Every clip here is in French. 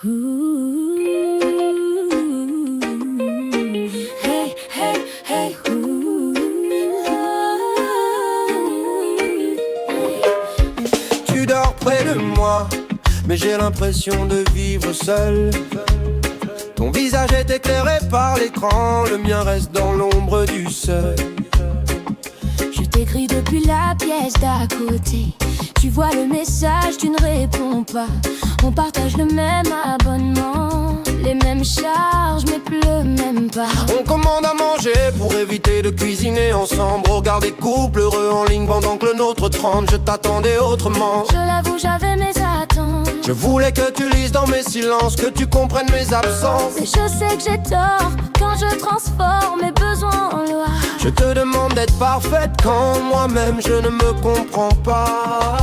Ooh. Hey, hey, hey, ooh. Tu dors près de moi, mais j'ai l'impression de vivre seul. Ton visage est éclairé par l'écran, le mien reste dans l'ombre du seuil. Je t'écris depuis la pièce d'à côté. Tu vois le message, tu ne réponds pas. On partage le même abonnement, les mêmes charges, mais plus le même pas. On commande à manger pour éviter de cuisiner ensemble. Regarder couple heureux en ligne pendant que le nôtre tremble. Je t'attendais autrement. Je l'avoue, j'avais mes attentes. Je voulais que tu lises dans mes silences, que tu comprennes mes absences. Mais je sais que j'ai tort quand je transforme mes besoins en loi. Je te demande d'être parfaite quand moi-même je ne me comprends pas.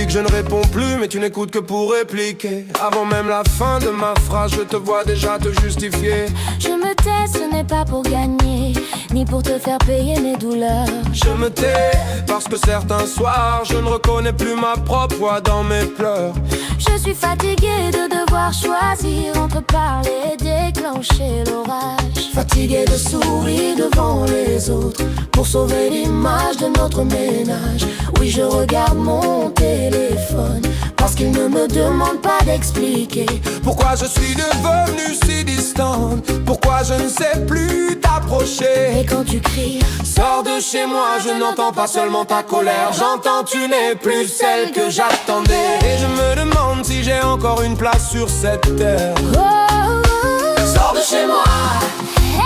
Je ne réponds plus, mais tu n'écoutes que pour répliquer. Avant même la fin de ma phrase, je te vois déjà te justifier. Je me tais, ce n'est pas pour gagner, ni pour te faire payer mes douleurs. Je me tais, parce que certains soirs, je ne reconnais plus ma propre voix dans mes pleurs. Je suis fatiguée de devoir choisir entre parler et déclencher l'orage. Fatiguée de sourire devant les autres pour sauver l'image de notre ménage. Oui, je regarde mon téléphone parce qu'il ne me demande pas d'expliquer pourquoi je suis devenue si distante, pourquoi je ne sais plus t'approcher. Et quand tu cries, sors de chez moi, je n'entends pas seulement ta colère. J'entends tu n'es plus celle que j'attendais. Et je me demande si j'ai encore une place sur cette terre. Oh, oh, oh. Sors de chez moi.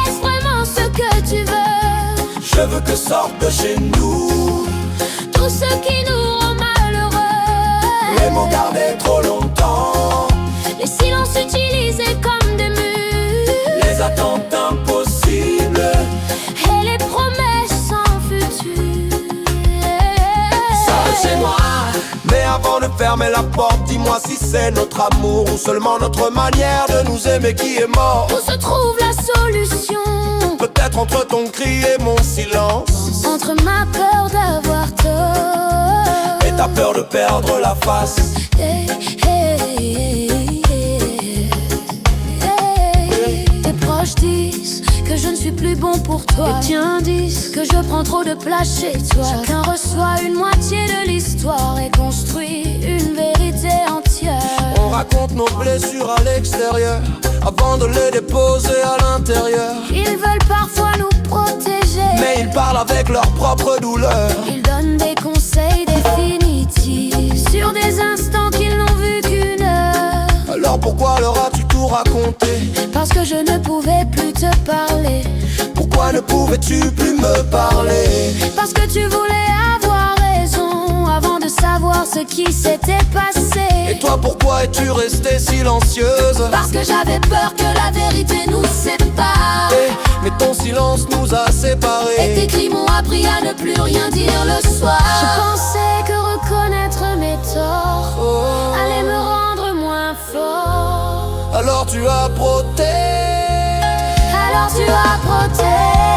Est-ce vraiment ce que tu veux? Je veux que sorte de chez nous tout ce qui nous rend malheureux. Les mots gardés trop longtemps, les silences utilisés comme des murs, les attentes impossibles et les promesses sans futur. Sors de chez moi. Mais avant de fermer la porte, dis-moi si c'est notre amour ou seulement notre manière de nous aimer qui est mort. Où se trouve la solution? Peut-être entre ton cri et mon silence, entre ma peur d'avoir tort et ta peur de perdre la face. Hey, hey, hey, hey. Tes proches disent que je ne suis plus bon pour toi. Les tiens disent que je prends trop de place chez toi. Chacun reçoit une moitié de l'histoire et construit une vérité entière. On raconte nos blessures à l'extérieur avant de les déposer à l'intérieur. Ils veulent parfois nous protéger, mais ils parlent avec leur propre douleur. Ils donnent des conseils définitifs sur des instants qu'ils n'ont vu qu'une heure. Alors pourquoi leur as-tu tout raconté? Parce que je ne pouvais plus te parler. Pourquoi ne pouvais-tu plus me parler? Parce que tu voulais avoir raison avant de savoir ce qui s'était passé. Et toi pourquoi es-tu restée silencieuse? Parce que j'avais peur que la vérité nous sépare. Mais ton silence nous a séparés. Et tes cris m'ont appris à ne plus rien dire le soir. Je pensais que reconnaître mes torts allait me rendre moins fort. Alors tu as protégé. Alors tu as protégé.